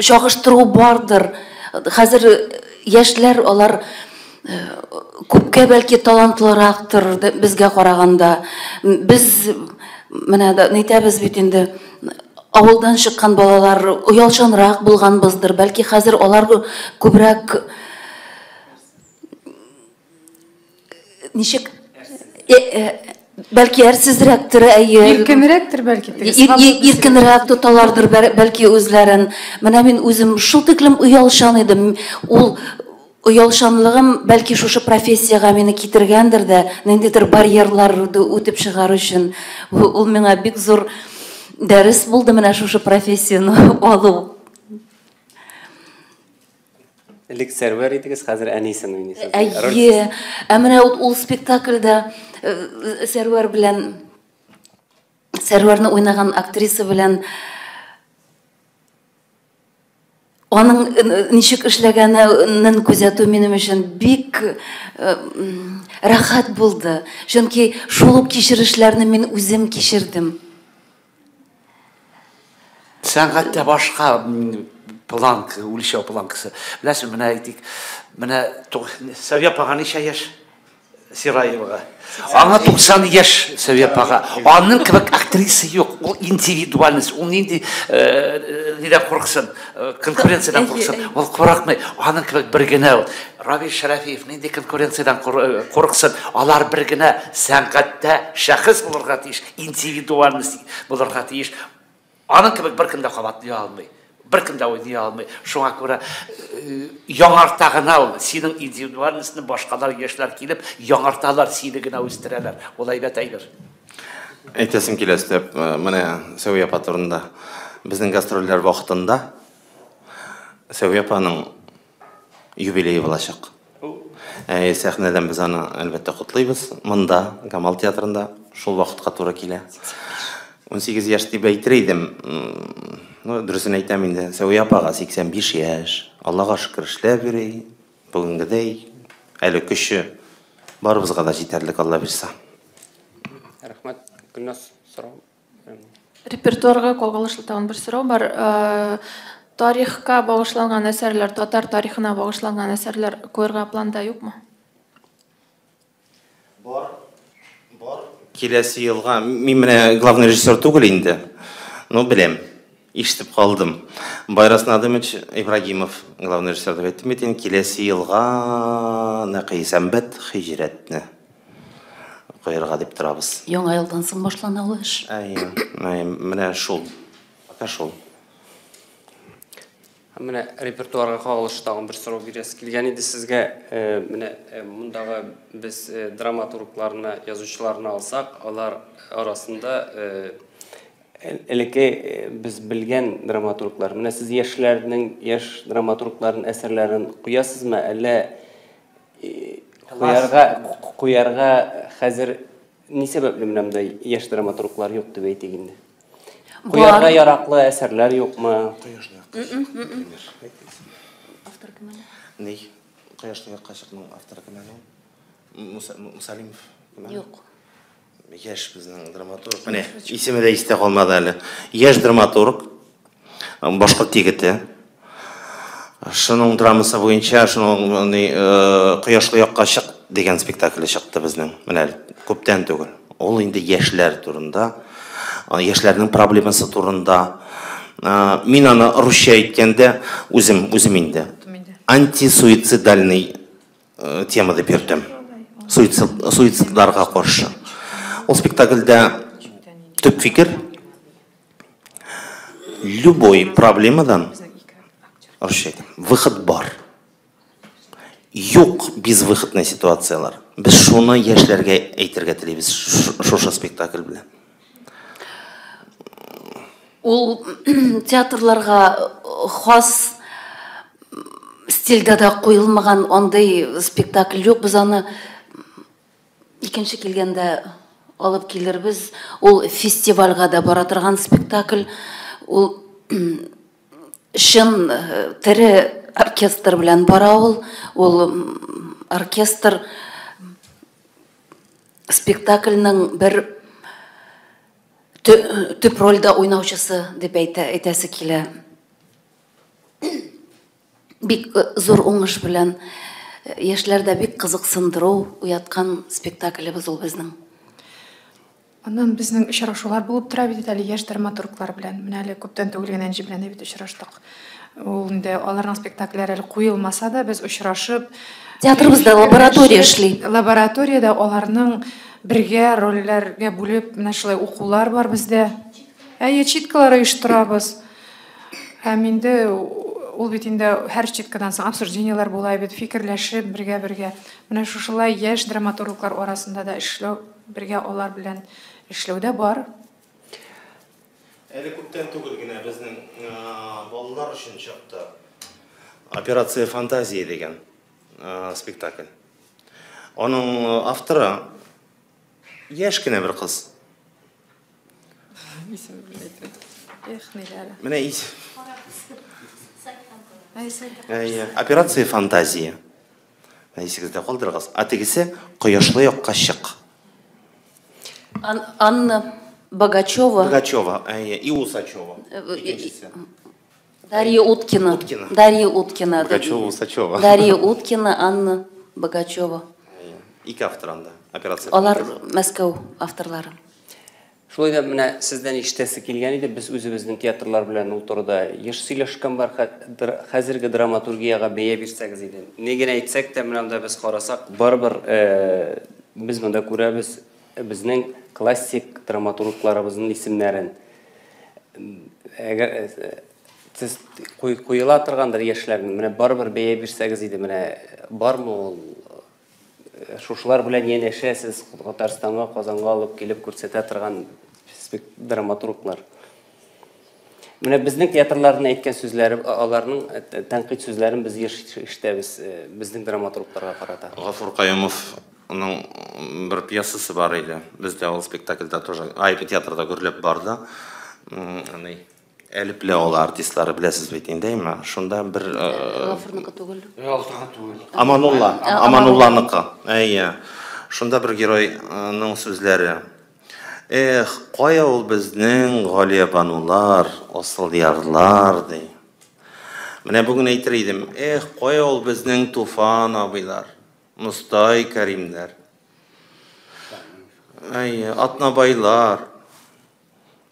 E: чагыштыру бардыр. Хәзер яшьләр алар күпкә бәлки талантлырактыр безгә караганда. Без менә әйтәбез бит инде, авылдан чыккан балалар уялчанрак булганбыздыр. Бәлки хәзер алар күбрәк ничек бәлки әрсезрәктер,
D: иркенрәктер бәлки.
E: Иркенрәк тоталардыр бәлки үзләрен. Менә мин үзем шул тиклем уялчан идем. Ул уялчанлыгым бәлки шушы профессияга мине китергәндер дә, ниндидер барьерларны үтеп чыгар өчен. Ул миңа бик зур дәрес булды менә шушы профессияны алу.
B: Элек Сәрвәр идегез, хәзер әнисен уйныйсыз.
E: Әйе, менә ул спектакльдә Сәрвәр белән, Сәрвәрне уйнаган актриса белән аның ничек эшләгәнен күзәтү минем өчен бик рәхәт булды. Чөнки шул ук кичерешләрне мин үзем кичердем.
A: Сәнгатьтә башка планка, үлчәү планкасы. Беләсең, менә әйтик, менә Сәвия апага ничә яшь? Сираевага. Аңа 90 яшь Сәвия апага. Аның кебек актриса юк. Ул индивидуальность, ул нинди нидән курыксын, конкуренциядан курыксын. Ул курыкмый. Аның кебек бер генә ул. Равил Шәрәфиев нинди конкуренциядан курыксын. Алар бер генә сәнгатьтә шәхес булырга тиеш, индивидуальность булырга тиеш. Аның кебек бер кем дә кабатлый алмый. Бер кем дә уйный алмый. Шуңа күрә яңарта гына ул. Синең индивидуальностьны башкалар яшьләр килеп, яңарталар, сине генә үстерәләр. Ул әйбәт әйбер.
C: Әйтәсем килә өстәп, менә Сәвия апа турында безнең гастрольләр вакытында Сәвия апаның юбилее булачак. Сәхнәдән без аны әлбәттә котлыйбыз. Монда, Камал театрында шул вакытка туры килә. 18 яшь дип әйтер идем. Дөресен әйтәм инде, Сәвия апага 85 яшь. Аллага шөкер эшләп йөри. Бүгенгедәй әле көче барыбызга да җитәрлек, Алла бирсә.
B: Рәхмәт. Гөлнас, сорау.
F: Репертуарга кагылышлы тагын бер сорау бар. Тарихка багышланган әсәрләр, татар тарихына багышланган әсәрләр куярга планда юкмы?
C: Бар. Киләсе елга мин менә главный режиссер түгел инде. Беләм. Ишетеп калдым. Байрас Надымович Ибрагимов главный режиссер дип әйттем бит, киләсе елга Нәкыйсәмбәт хиҗрәтне куярга дип торабыз.
E: Яңа елдан соң башлана ул эш.
C: Менә шул. Пока шул.
B: Менә репертуарга кагылышлы тагын бер сорау бирәс килгән иде сезгә. Менә мондагы без драматургларны, язучыларны алсак, алар арасында элекке без белгән драматурглар. Менә сез яшь драматургларның әсәрләрен куясызмы, әллә куярга хәзер не сәбәпле менә яшь драматурглар юк дип әйтик инде? Куярга яраклы әсәрләр юкмы?
E: Автор кем?
C: Ней? Кояшлы кашыкның авторы кем ул? Мусалимов.
E: Юк.
C: Яшь безнең драматург. Менә исеме дә истә калмады әле. Яшь драматург, башкорт егете. Шуның драмасы буенча, шуның Кояшлы якка чык дигән спектакль чыкты безнең. Менә күптән түгел. Ул инде яшьләр турында, яшьләрнең проблемасы турында. Мин аны русча әйткәндә үзем инде антисуицидальный тема дип йөртәм. Суицидларга каршы. Ул спектакльдә төп фикер любой проблемадан выход бар. Юк безвыходный ситуациялар. Без шуны яшьләргә әйтергә телибез шушы спектакль белән.
E: Ул театрларга хас стильдә дә куелмаган андай спектакль юк. Без аны икенче килгәндә алып килербез. Ул фестивальгә дә бара торган спектакль. Ул шын тере оркестр белән бара ул. Ул оркестр спектакльнең бер төп рольдә уйнаучысы дип әйтәсе килә. Бик зур уңыш белән яшьләрдә бик кызыксындыру уяткан спектаклебез ул безнең.
D: Аннан безнең очрашулар булып тора бит әле яшь драматурглар белән. Менә әле күптән түгел генә Әнҗи белән бит очраштык. Ул инде аларның спектакльләре куелмаса да без очрашып,
E: театрыбызда лаборатория эшли.
D: Лабораториядә аларның бергә рольләргә бүлеп, менә шулай укулар бар бездә. Читкалар оештырабыз. Һәм инде ул бит инде һәр читкадан соң обсуждениялар була бит, фикерләшеп бергә. Менә шушылай яшь драматурглар арасында да эшләү, бергә алар белән эшләүдә бар.
C: Әле күптән түгел генә безнең балалар өчен чыкты Операция фантазия дигән спектакль. Аның авторы яшь кенә бер кыз. Менә Операция фантазия. Исегездә калдырыгыз. Атегесе Кояшлы якка чык.
E: Анна Богачева.
C: И Усачева.
E: Дарья Уткина.
C: Богачева, Усачева.
E: Дарья Уткина, Анна Богачева.
C: Ике автор анда. Операция.
E: Алар Мәскәү авторлары.
B: Шулай да менә сездән ишетәсе килгән иде, без үзебезнең театрлар белән ул турыда еш сөйләшкән бар, хәзерге драматургиягә бәя бирсәгез иде. Нигә әйтсәк тә менә анда без карасак, барбер без монда күрәбез безнең классик драматургларыбызның исемнәрен. Әгәр сез куела торгандыр яшьләрнең, менә барбер бәя бирсәгез иде, менә бармы ул шушылар белән янәшәсез, Татарстанга, Казанга алып килеп күрсәтә торган драматурглар. Менә безнең театрларның әйткән сүзләре, аларның тәнкыйть сүзләрен без ишетәбез безнең драматургларга карата.
C: Гафур Каюмовның бер пьесасы бар иде. Бездә ул спектакльдә тоже Айпи театрда күрелеп барды. Әлепле ул артистлары беләсез бит инде, шунда бер
E: Гафурныкы түгел.
C: Аманулланыкы. Шунда бер геройның сүзләре. Кая ул безнең Галия Банулар, асыл ярлар ди. Менә бүген әйтер идем, кая ул безнең Туфан абыйлар, Мустай Кәримнәр. Атнабайлар.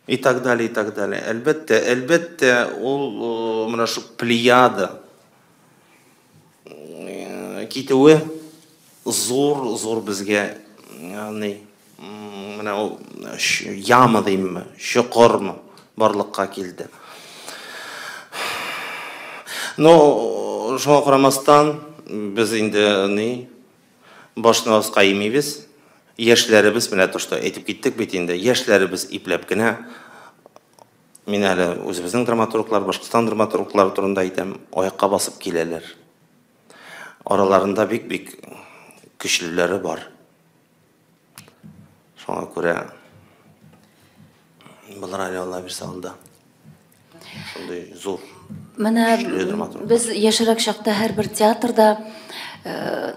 C: И так далее, и так далее. Әлбәттә, ул менә шу плеяда китүе зур безгә, ягъни менә ул яма димме, чокырмы барлыкка килде. Но шуңа карамастан без инде башны аска имибез. Яшьләребез менә тошта әйтеп киттек бит инде. Яшьләребез ипләп кенә мин әле үзебезнең драматурглар, Башкортстан драматурглары турында әйтәм, аякка басып киләләр. Араларында бик көчлеләре бар. Шуңа күрә булар әле Алла бирсә алда. Шундый зур.
E: Менә без яшәрәк чакта һәрбер театрда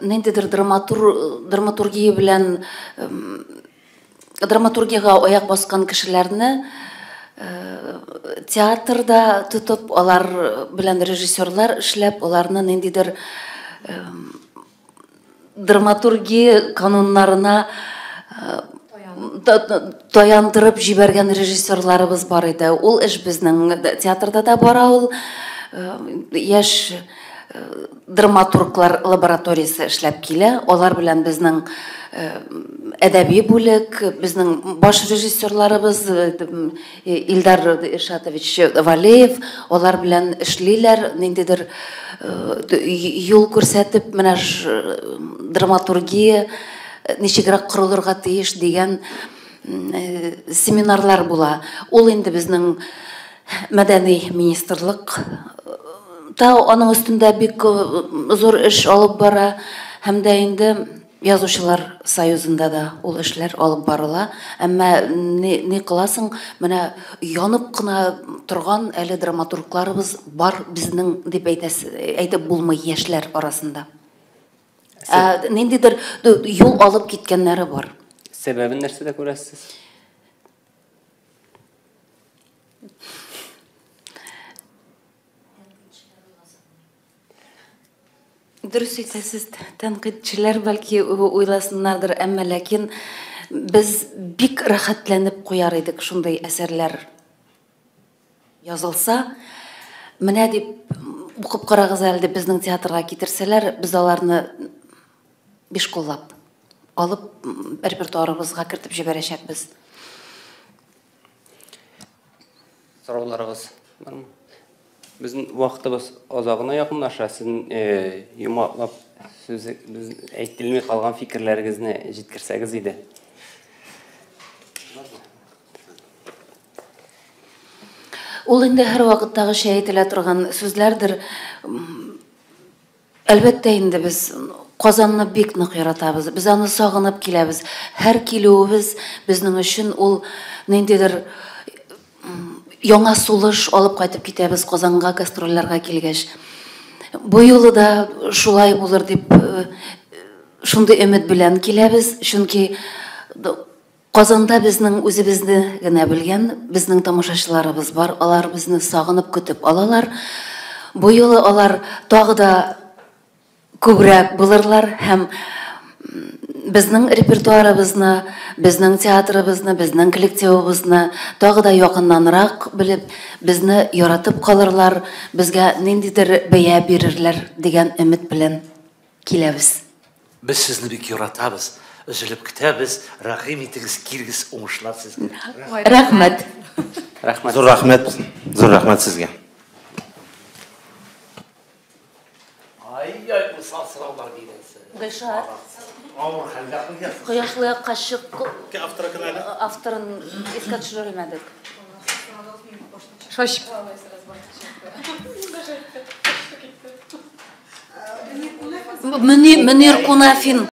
E: ниндидер драматургия белән драматургияга аяк баскан кешеләрне театрда тотып, алар белән режиссерлар эшләп, аларны ниндидер драматургия кануннарына таяндырып җибәргән режиссерларыбыз бар иде. Ул эш безнең театрда да бара, ул яшь драматурглар лабораториясе эшләп килә. Алар белән безнең әдәби бүлек, безнең баш режиссерларыбыз Илдар Ишатович Валеев, алар белән эшлиләр, ниндидер юл күрсәтеп, менә драматургия ничегрәк корылырга тиеш дигән семинарлар була. Ул инде безнең мәдәни министрлык та аның өстендә бик зур эш алып бара, һәм дә инде Язучылар союзында да ул эшләр алып барыла. Әмма ни кыласың, менә янып кына торган әле драматургларыбыз бар безнең дип әйтеп булмый яшьләр арасында. Ниндидер юл алып киткәннәре бар.
B: Сәбәбен нәрсәдә күрәсез?
E: Дөрес әйтәсез, тәнкыйтьчеләр бәлки уйласыннардыр, әмма ләкин без бик рәхәтләнеп куяр идек шундай әсәрләр язылса. Менә дип укып карагыз әле, безнең театрга китерсәләр, без аларны биш куллап алып репертуарыбызга кертеп җибәрәчәкбез.
B: Сорауларыгыз бармы? Безнең вакытыбыз азагына якынлаша. Сез юмаклап сүз әйтелми калган фикерләрегезне җиткерсәгез иде.
E: Ул инде һәр вакыттагыча әйтелә торган сүзләрдер. Әлбәттә инде без Казанны бик нык яратабыз. Без аны сагынып киләбез. Һәр килүебез безнең өчен ул ниндидер яңа сулыш алып кайтып китәбез Казанга гастрольләргә килгәч. Бу юлы да шулай булыр дип шундый өмет белән киләбез, чөнки Казанда безнең үзебезне генә белгән, безнең тамашачыларыбыз бар, алар безне сагынып көтеп алалар. Бу юлы алар тагы да күбрәк булырлар һәм безнең репертуарыбызны, безнең театрыбызны, безнең коллективыбызны тагы да якыннанрак белеп, безне яратып калырлар, безгә ниндидер бәя бирерләр дигән өмет белән киләбез.
A: Без сезне бик яратабыз, өзелеп көтәбез, рәхим итегез, килгез, уңышлар сезгә.
E: Рәхмәт.
B: Рәхмәт.
C: Зур рәхмәт сезгә.
A: Ай-яй, бу саусыраулар бирәсе.
E: Гөлшат.
A: Авыр хәлдә куясыз.
E: Кояшлы кашык
C: Авторы
E: авторын искә төшерелмәдек.
D: Шашып.
E: Мөнир Кунафин